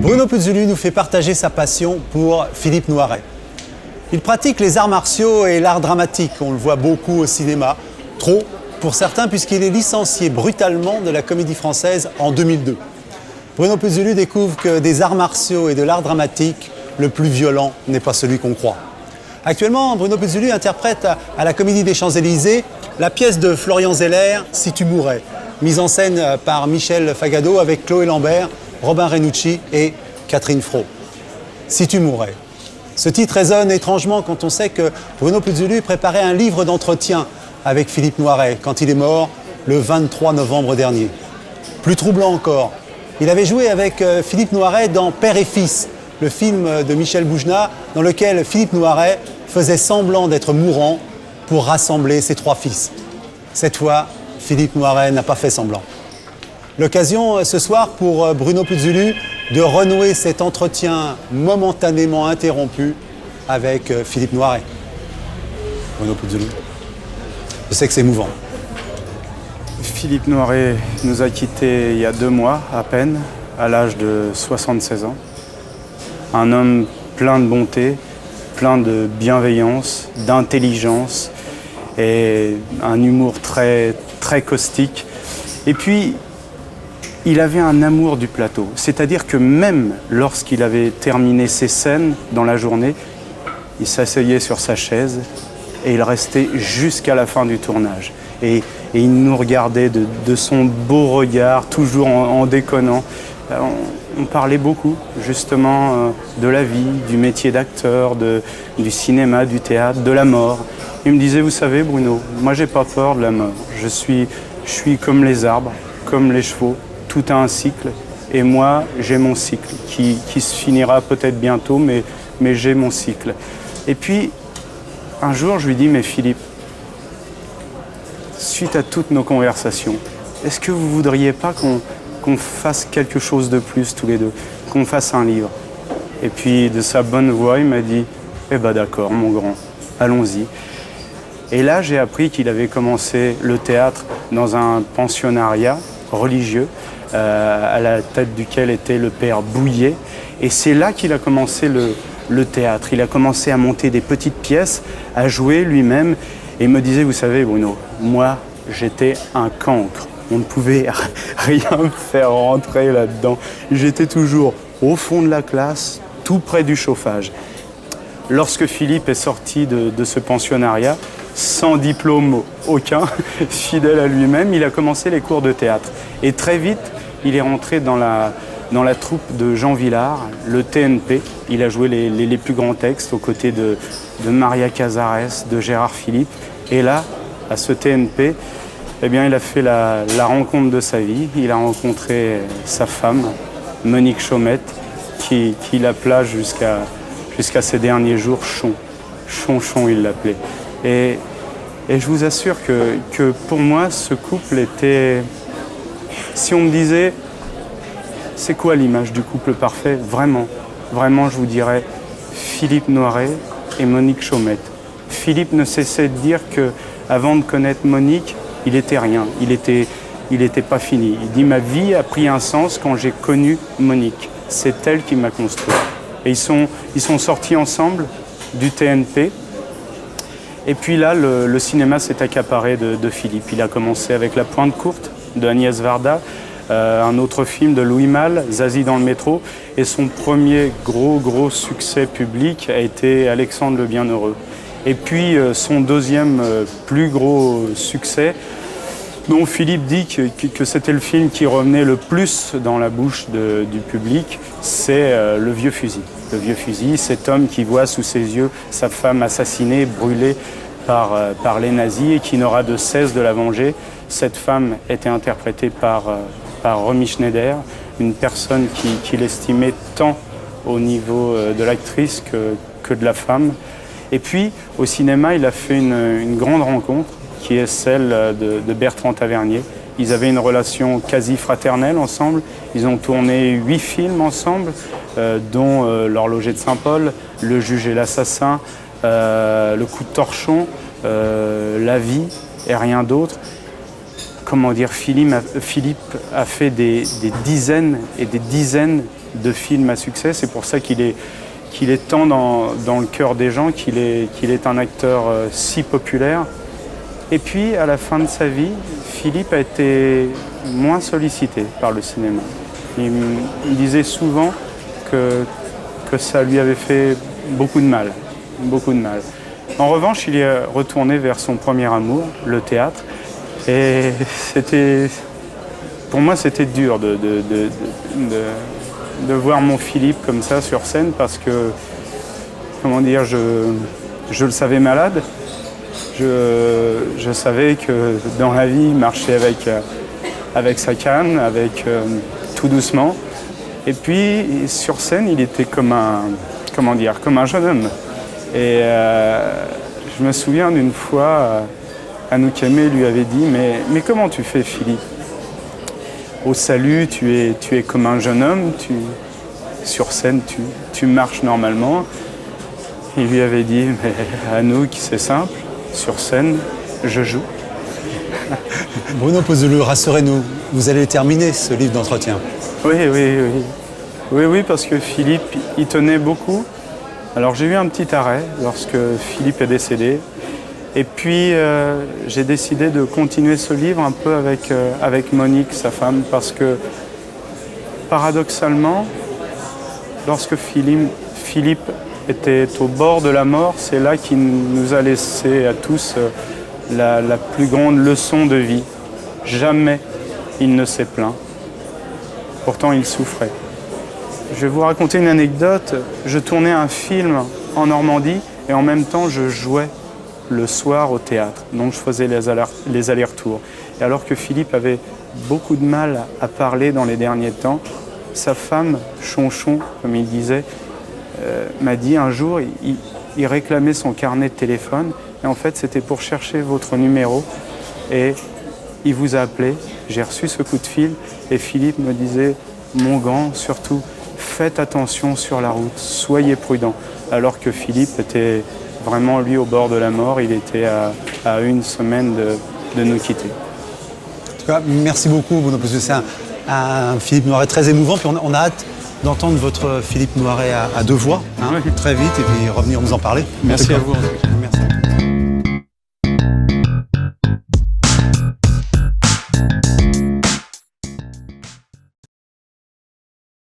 Bruno Puzulu nous fait partager sa passion pour Philippe Noiret. Il pratique les arts martiaux et l'art dramatique. On le voit beaucoup au cinéma. Trop pour certains puisqu'il est licencié brutalement de la Comédie Française en 2002. Bruno Puzulu découvre que des arts martiaux et de l'art dramatique, le plus violent n'est pas celui qu'on croit. Actuellement, Bruno Puzulu interprète à la Comédie des Champs-Élysées la pièce de Florian Zeller, « Si tu mourais », mise en scène par Michel Fagado avec Chloé Lambert, Robin Renucci et Catherine Fro. « Si tu mourais ». Ce titre résonne étrangement quand on sait que Bruno Puzulu préparait un livre d'entretien avec Philippe Noiret quand il est mort le 23 novembre dernier. Plus troublant encore, il avait joué avec Philippe Noiret dans Père et Fils, le film de Michel Boujna, dans lequel Philippe Noiret faisait semblant d'être mourant pour rassembler ses 3 fils. Cette fois, Philippe Noiret n'a pas fait semblant. L'occasion ce soir pour Bruno Puzulu de renouer cet entretien momentanément interrompu avec Philippe Noiret. Bruno Puzulu, je sais que c'est émouvant. Philippe Noiret nous a quittés il y a 2 mois à peine, à l'âge de 76 ans. Un homme plein de bonté, plein de bienveillance, d'intelligence et un humour très, très caustique. Et puis, il avait un amour du plateau. C'est-à-dire que même lorsqu'il avait terminé ses scènes dans la journée, il s'asseyait sur sa chaise et il restait jusqu'à la fin du tournage. Et il nous regardait de son beau regard, toujours en déconnant. On parlait beaucoup, justement, de la vie, du métier d'acteur, du cinéma, du théâtre, de la mort. Il me disait, vous savez, Bruno, moi, j'ai pas peur de la mort. Je suis comme les arbres, comme les chevaux. Tout a un cycle. Et moi, j'ai mon cycle, qui se finira peut-être bientôt, mais j'ai mon cycle. Et puis, un jour, je lui dis, mais Philippe, suite à toutes nos conversations, est-ce que vous voudriez pas qu'on fasse quelque chose de plus tous les deux, qu'on fasse un livre? Et puis de sa bonne voix, il m'a dit « Eh ben d'accord, mon grand, allons-y ». Et là, j'ai appris qu'il avait commencé le théâtre dans un pensionnariat religieux, à la tête duquel était le père Bouillet. Et c'est là qu'il a commencé le théâtre. Il a commencé à monter des petites pièces, à jouer lui-même. Et il me disait, vous savez Bruno, moi j'étais un cancre. On ne pouvait rien me faire rentrer là-dedans. J'étais toujours au fond de la classe, tout près du chauffage. Lorsque Philippe est sorti de ce pensionnariat, sans diplôme aucun, fidèle à lui-même, il a commencé les cours de théâtre. Et très vite, il est rentré dans la troupe de Jean Vilar, le TNP. Il a joué les plus grands textes aux côtés de Maria Cazares, de Gérard Philippe. Et là, à ce TNP, eh bien, il a fait la rencontre de sa vie. Il a rencontré sa femme, Monique Chaumette, qui l'appela jusqu'à ses derniers jours Chon. Chon, il l'appelait. Et je vous assure que pour moi, ce couple était... Si on me disait, c'est quoi l'image du couple parfait? Vraiment, je vous dirais Philippe Noiret et Monique Chaumette. Philippe ne cessait de dire qu'avant de connaître Monique, il était rien, il était pas fini. Il dit, ma vie a pris un sens quand j'ai connu Monique. C'est elle qui m'a construit. Et ils sont sortis ensemble du TNP. Et puis là, le cinéma s'est accaparé de Philippe. Il a commencé avec La Pointe courte de Agnès Varda, un autre film de Louis Malle, Zazie dans le métro. Et son premier gros succès public a été Alexandre le Bienheureux. Et puis son deuxième plus gros succès, dont Philippe dit que c'était le film qui revenait le plus dans la bouche du public, c'est Le Vieux Fusil. Le Vieux Fusil, cet homme qui voit sous ses yeux sa femme assassinée, brûlée par les nazis et qui n'aura de cesse de la venger. Cette femme était interprétée par Romy Schneider, une personne qu'il estimait tant au niveau de l'actrice que de la femme. Et puis, au cinéma, il a fait une grande rencontre, qui est celle de Bertrand Tavernier. Ils avaient une relation quasi fraternelle ensemble. Ils ont tourné 8 films ensemble, dont L'Horloger de Saint-Paul, Le Juge et l'Assassin, Le Coup de Torchon, La Vie et rien d'autre. Philippe a fait des dizaines et des dizaines de films à succès. C'est pour ça qu'il est tant dans le cœur des gens, qu'il est un acteur si populaire. Et puis, à la fin de sa vie, Philippe a été moins sollicité par le cinéma. Il disait souvent que ça lui avait fait beaucoup de mal, beaucoup de mal. En revanche, il est retourné vers son premier amour, le théâtre. Et pour moi, c'était dur de voir mon Philippe comme ça sur scène parce que, je le savais malade. Je savais que dans la vie, il marchait avec sa canne, tout doucement. Et puis, sur scène, il était comme un jeune homme. Et je me souviens d'une fois, Anouk Aimée lui avait dit « Mais comment tu fais, Philippe ? Au salut, tu es comme un jeune homme, sur scène, tu marches normalement. » Il lui avait dit « Mais Anouk, c'est simple, sur scène, je joue. » Bruno Pozzolo, rassurez-nous, vous allez terminer ce livre d'entretien. Oui, parce que Philippe, il tenait beaucoup. Alors j'ai eu un petit arrêt lorsque Philippe est décédé. Et puis j'ai décidé de continuer ce livre un peu avec Monique, sa femme, parce que paradoxalement, lorsque Philippe était au bord de la mort, c'est là qu'il nous a laissé à tous la plus grande leçon de vie. Jamais il ne s'est plaint. Pourtant, il souffrait. Je vais vous raconter une anecdote. Je tournais un film en Normandie et en même temps, je jouais le soir au théâtre. Donc, je faisais les allers-retours. Et alors que Philippe avait beaucoup de mal à parler dans les derniers temps, sa femme, Chonchon, comme il disait, m'a dit un jour, il réclamait son carnet de téléphone. Et en fait, c'était pour chercher votre numéro. Et il vous a appelé. J'ai reçu ce coup de fil. Et Philippe me disait, mon grand, surtout, faites attention sur la route, soyez prudent. Alors que Philippe était vraiment, lui, au bord de la mort. Il était à une semaine de nous quitter. En tout cas, merci beaucoup, Bruno, parce que c'est un Philippe Noiret très émouvant. Puis on a hâte d'entendre votre Philippe Noiret à deux voix, très vite, et puis revenir nous en parler. Merci à vous. Merci.